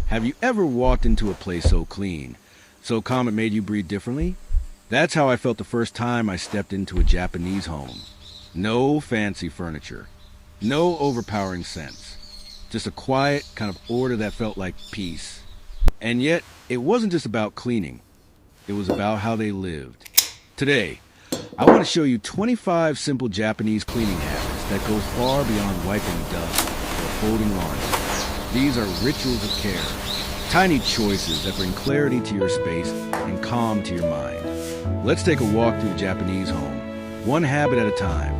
Have you ever walked into a place so clean, so calm it made you breathe differently? That's how I felt the first time I stepped into a Japanese home. No fancy furniture, no overpowering scents, just a quiet kind of order that felt like peace. And yet, it wasn't just about cleaning, it was about how they lived. Today, I want to show you 25 simple Japanese cleaning habits that go far beyond wiping dust or folding laundry. These are rituals of care, tiny choices that bring clarity to your space and calm to your mind. Let's take a walk through a Japanese home, one habit at a time.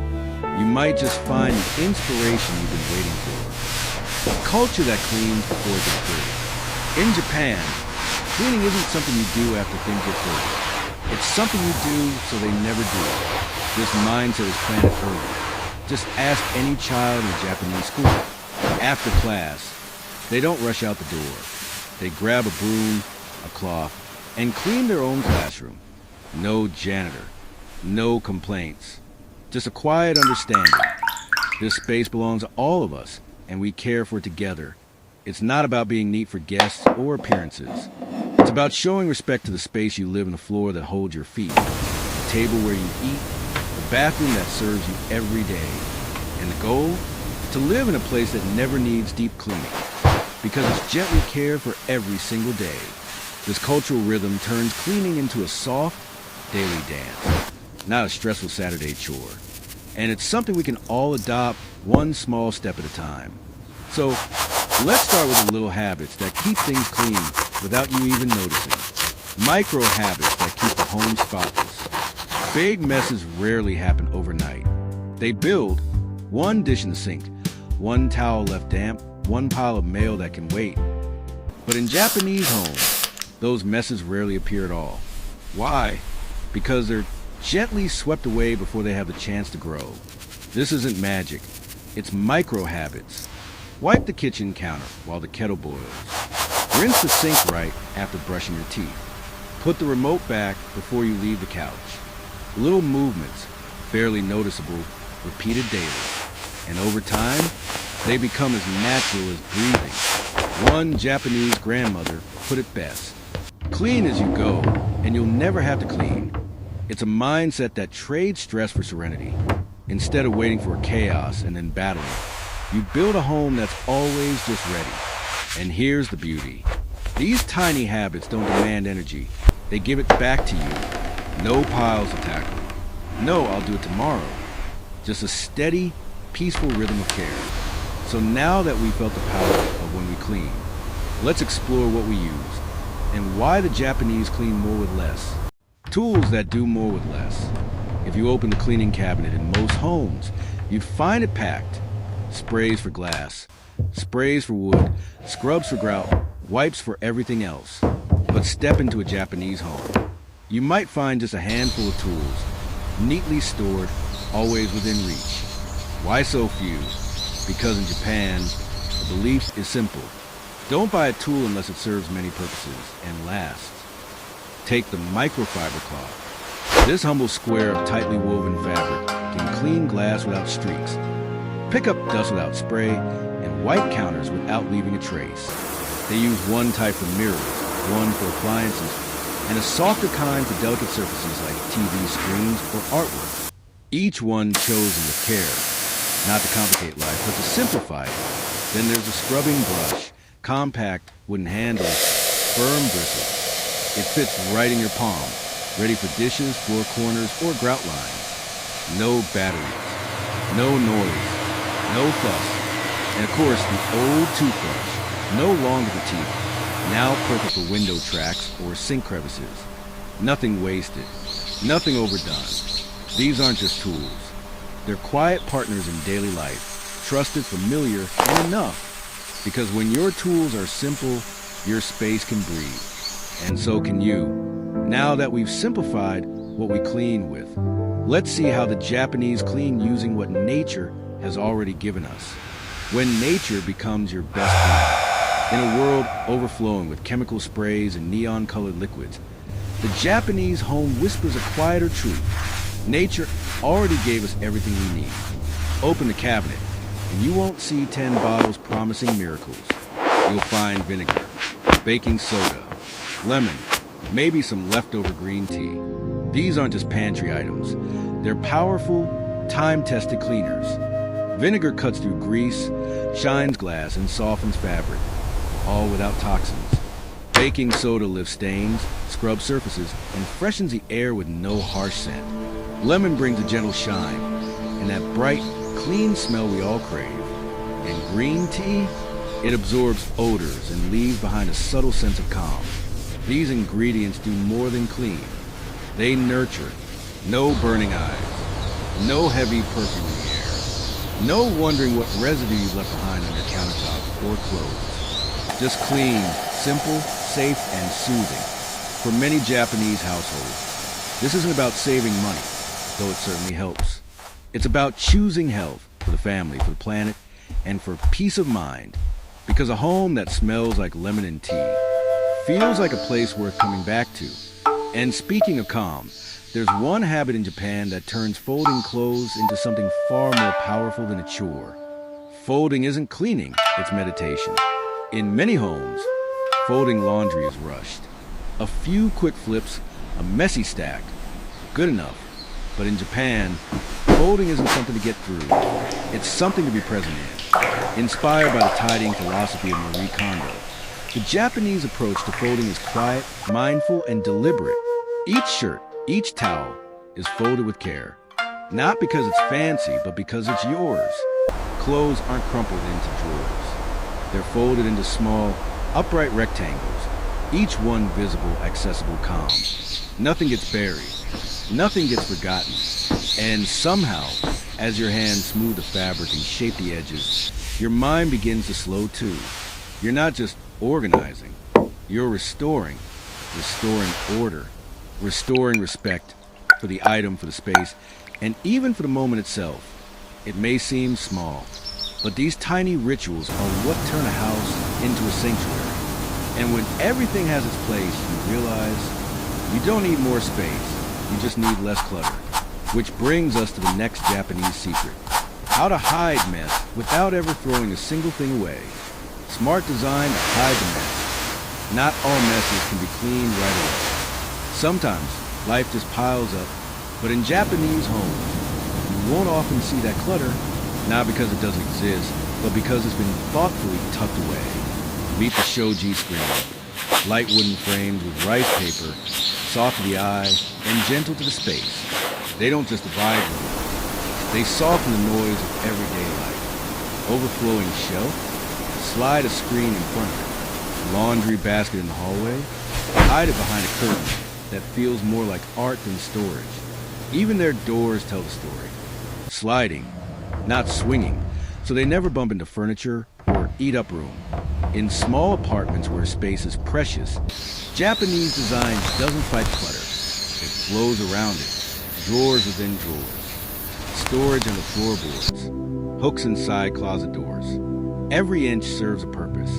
You might just find the inspiration you've been waiting for. A culture that cleans before it gets dirty. In Japan, cleaning isn't something you do after things get dirty. It's something you do so they never do. This mindset is planted early. Just ask any child in a Japanese school. After class, they don't rush out the door. They grab a broom, a cloth, and clean their own classroom. No janitor, no complaints. Just a quiet understanding. This space belongs to all of us, and we care for it together. It's not about being neat for guests or appearances. It's about showing respect to the space you live in, the floor that holds your feet, the table where you eat, the bathroom that serves you every day. And the goal? To live in a place that never needs deep cleaning, because it's gently cared for every single day. This cultural rhythm turns cleaning into a soft, daily dance, not a stressful Saturday chore. And it's something we can all adopt one small step at a time. So let's start with the little habits that keep things clean without you even noticing. Micro habits that keep the home spotless. Big messes rarely happen overnight. They build. One dish in the sink, one towel left damp, one pile of mail that can wait. But in Japanese homes, those messes rarely appear at all. Why? Because they're gently swept away before they have the chance to grow. This isn't magic. It's micro habits. Wipe the kitchen counter while the kettle boils. Rinse the sink right after brushing your teeth. Put the remote back before you leave the couch. Little movements, barely noticeable, repeated daily. And over time, they become as natural as breathing. One Japanese grandmother put it best. Clean as you go, and you'll never have to clean. It's a mindset that trades stress for serenity. Instead of waiting for chaos and then battling, you build a home that's always just ready. And here's the beauty. These tiny habits don't demand energy. They give it back to you. No piles to tackle. No, I'll do it tomorrow. Just a steady, peaceful rhythm of care. So now that we've felt the power of when we clean, let's explore what we use and why the Japanese clean more with less. Tools that do more with less. If you open the cleaning cabinet in most homes, you'd find it packed. Sprays for glass, sprays for wood, scrubs for grout, wipes for everything else. But step into a Japanese home. You might find just a handful of tools, neatly stored, always within reach. Why so few? Because in Japan, the belief is simple. Don't buy a tool unless it serves many purposes and lasts. Take the microfiber cloth. This humble square of tightly woven fabric can clean glass without streaks, pick up dust without spray, and wipe counters without leaving a trace. They use one type for mirrors, one for appliances, and a softer kind for delicate surfaces like TV screens or artwork. Each one chosen with care, not to complicate life, but to simplify it. Then there's a scrubbing brush, compact wooden handle, firm bristle. It fits right in your palm, ready for dishes, floor corners, or grout lines. No batteries, no noise, no fuss. And of course, the old toothbrush, no longer the teeth, now perfect for window tracks or sink crevices. Nothing wasted, nothing overdone. These aren't just tools. They're quiet partners in daily life, trusted, familiar, and enough. Because when your tools are simple, your space can breathe. And so can you. Now that we've simplified what we clean with, let's see how the Japanese clean using what nature has already given us. When nature becomes your best friend. In a world overflowing with chemical sprays and neon-colored liquids, the Japanese home whispers a quieter truth. Nature already gave us everything we need. Open the cabinet, and you won't see 10 bottles promising miracles. You'll find vinegar, baking soda, lemon, maybe some leftover green tea. These aren't just pantry items. They're powerful, time-tested cleaners. Vinegar cuts through grease, shines glass, and softens fabric, all without toxins. Baking soda lifts stains, scrubs surfaces, and freshens the air with no harsh scent. Lemon brings a gentle shine, and that bright, clean smell we all crave. And green tea? It absorbs odors and leaves behind a subtle sense of calm. These ingredients do more than clean. They nurture. No burning eyes. No heavy perfume in the air. No wondering what residue you left behind on your countertop or clothes. Just clean, simple, safe, and soothing. For many Japanese households, this isn't about saving money, though it certainly helps. It's about choosing health for the family, for the planet, and for peace of mind. Because a home that smells like lemon and tea feels like a place worth coming back to. And speaking of calm, there's one habit in Japan that turns folding clothes into something far more powerful than a chore. Folding isn't cleaning, it's meditation. In many homes, folding laundry is rushed. A few quick flips, a messy stack, good enough. But in Japan, folding isn't something to get through. It's something to be present in. Inspired by the tidying philosophy of Marie Kondo, the Japanese approach to folding is quiet, mindful, and deliberate. Each shirt, each towel is folded with care. Not because it's fancy, but because it's yours. Clothes aren't crumpled into drawers. They're folded into small, upright rectangles, each one visible, accessible, calm. Nothing gets buried. Nothing gets forgotten. And somehow, as your hands smooth the fabric and shape the edges, your mind begins to slow too. You're not just organizing, you're restoring order, restoring respect for the item, for the space, and even for the moment itself. It may seem small, but these tiny rituals are what turn a house into a sanctuary. And when everything has its place, you realize you don't need more space, you just need less clutter. Which brings us to the next Japanese secret. How to hide mess without ever throwing a single thing away. Smart design to hide the mess. Not all messes can be cleaned right away. Sometimes life just piles up, but in Japanese homes, you won't often see that clutter, not because it doesn't exist, but because it's been thoughtfully tucked away. Meet the shoji screen. Light wooden frames with rice paper, soft to the eye, and gentle to the space. They don't just divide rooms. They soften the noise of everyday life. Overflowing shelf, slide a screen in front of it. Laundry basket in the hallway, hide it behind a curtain that feels more like art than storage. Even their doors tell the story. Sliding, not swinging, so they never bump into furniture or eat up room. In small apartments where space is precious, Japanese design doesn't fight clutter. It flows around it. Drawers within drawers, storage under floorboards, hooks inside closet doors. Every inch serves a purpose.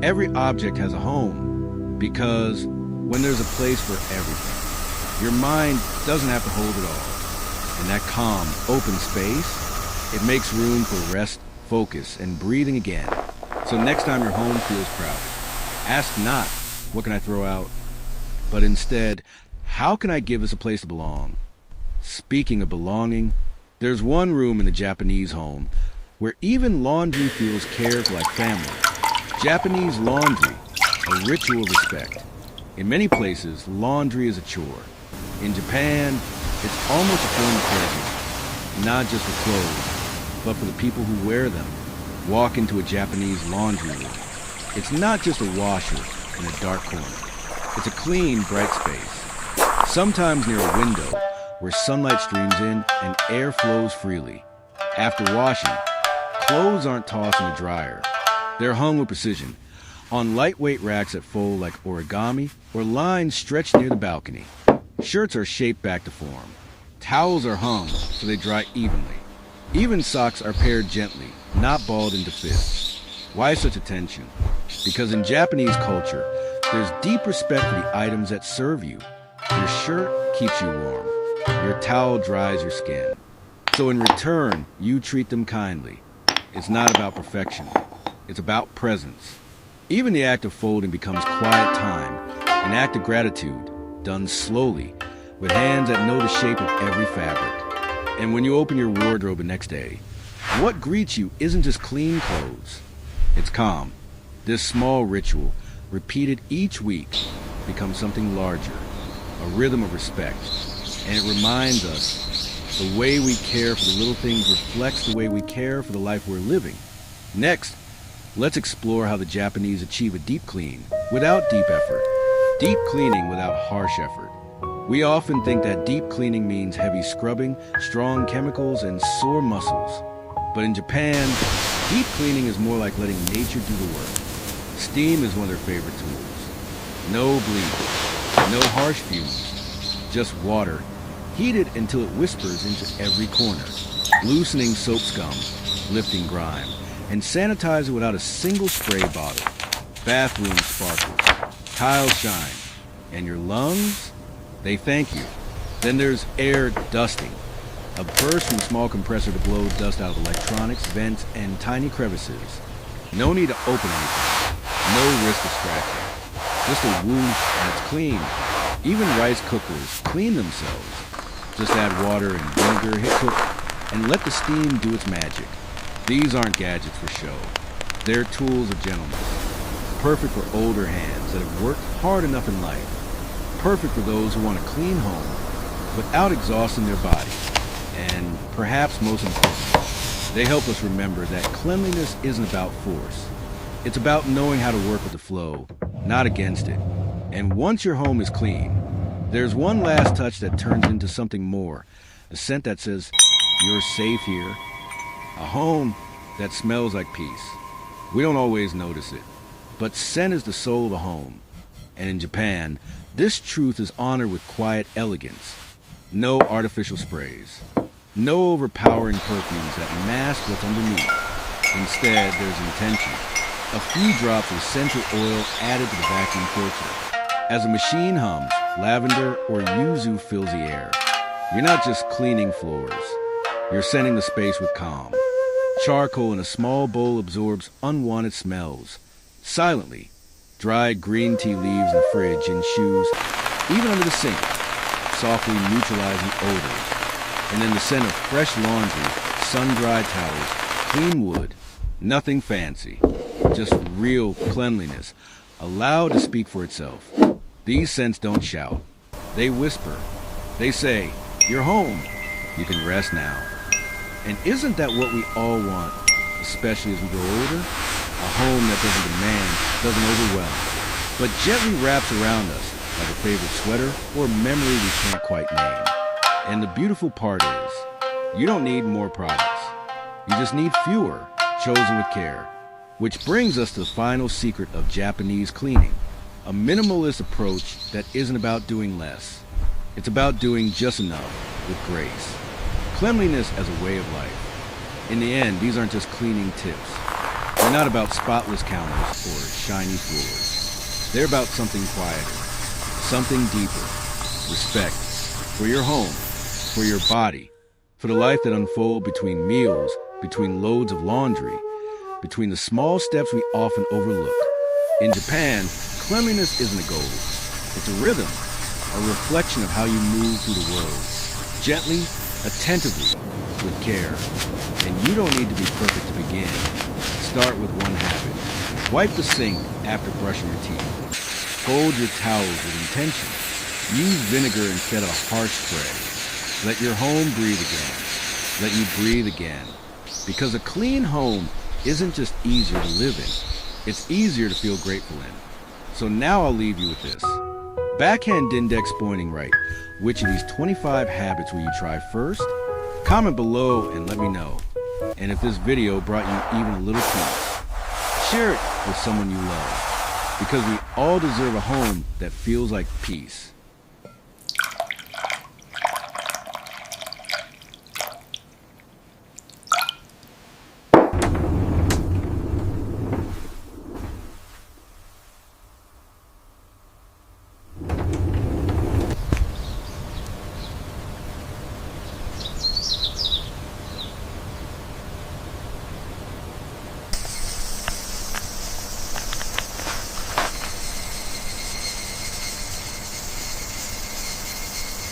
Every object has a home, because when there's a place for everything, your mind doesn't have to hold it all. In that calm, open space, it makes room for rest, focus, and breathing again. So next time your home feels crowded, ask not, what can I throw out? But instead, how can I give this a place to belong? Speaking of belonging, there's one room in the Japanese home where even laundry feels cared for like family. Japanese laundry, a ritual of respect. In many places, laundry is a chore. In Japan, it's almost a form of pleasure, not just for clothes, but for the people who wear them. Walk into a Japanese laundry room. It's not just a washer in a dark corner. It's a clean, bright space, sometimes near a window, where sunlight streams in and air flows freely. After washing, clothes aren't tossed in a dryer. They're hung with precision, on lightweight racks that fold like origami or lines stretched near the balcony. Shirts are shaped back to form. Towels are hung so they dry evenly. Even socks are paired gently, not balled into fists. Why such attention? Because in Japanese culture, there's deep respect for the items that serve you. Your shirt keeps you warm. Your towel dries your skin. So in return, you treat them kindly. It's not about perfection. It's about presence. Even the act of folding becomes quiet time, an act of gratitude, done slowly, with hands that know the shape of every fabric. And when you open your wardrobe the next day, what greets you isn't just clean clothes. It's calm. This small ritual, repeated each week, becomes something larger, a rhythm of respect. And it reminds us the way we care for the little things reflects the way we care for the life we're living. Next, let's explore how the Japanese achieve a deep clean without deep effort. Deep cleaning without harsh effort. We often think that deep cleaning means heavy scrubbing, strong chemicals, and sore muscles. But in Japan, deep cleaning is more like letting nature do the work. Steam is one of their favorite tools. No bleach, no harsh fumes, just water, heated until it whispers into every corner, loosening soap scum, lifting grime, and sanitizer without a single spray bottle. Bathrooms sparkle, tiles shine, and your lungs, they thank you. Then there's air dusting, a burst from a small compressor to blow dust out of electronics, vents, and tiny crevices. No need to open anything, no risk of scratching. Just a whoosh and it's clean. Even rice cookers clean themselves. Just add water and vinegar, hit cook, and let the steam do its magic. These aren't gadgets for show. They're tools of gentleness. Perfect for older hands that have worked hard enough in life. Perfect for those who want a clean home without exhausting their body. And perhaps most importantly, they help us remember that cleanliness isn't about force. It's about knowing how to work with the flow, not against it. And once your home is clean, there's one last touch that turns into something more. A scent that says, "You're safe here." A home that smells like peace. We don't always notice it, but scent is the soul of a home. And in Japan, this truth is honored with quiet elegance. No artificial sprays. No overpowering perfumes that mask what's underneath. Instead, there's intention. A few drops of essential oil added to the vacuum filter. As a machine hums, lavender or yuzu fills the air. You're not just cleaning floors. You're sending the space with calm. Charcoal in a small bowl absorbs unwanted smells. Silently, dried green tea leaves in the fridge and shoes, even under the sink, softly neutralizing odors. And then the scent of fresh laundry, sun-dried towels, clean wood, nothing fancy, just real cleanliness, allowed to speak for itself. These scents don't shout. They whisper. They say, "You're home. You can rest now." And isn't that what we all want, especially as we grow older? A home that doesn't demand, doesn't overwhelm, but gently wraps around us like a favorite sweater or memory we can't quite name. And the beautiful part is, you don't need more products. You just need fewer, chosen with care. Which brings us to the final secret of Japanese cleaning. A minimalist approach that isn't about doing less. It's about doing just enough with grace. Cleanliness as a way of life. In the end, these aren't just cleaning tips. They're not about spotless counters or shiny floors. They're about something quieter, something deeper. Respect for your home, for your body, for the life that unfolds between meals, between loads of laundry, between the small steps we often overlook. In Japan, cleanliness isn't a goal. It's a rhythm, a reflection of how you move through the world. Gently, attentively, with care. And you don't need to be perfect to begin. Start with one habit. Wipe the sink after brushing your teeth. Fold your towels with intention. Use vinegar instead of a harsh spray. Let your home breathe again. Let you breathe again. Because a clean home isn't just easier to live in. It's easier to feel grateful in. So now I'll leave you with this. Backhand index pointing right. Which of these 25 habits will you try first? Comment below and let me know. And if this video brought you even a little peace, share it with someone you love. Because we all deserve a home that feels like peace.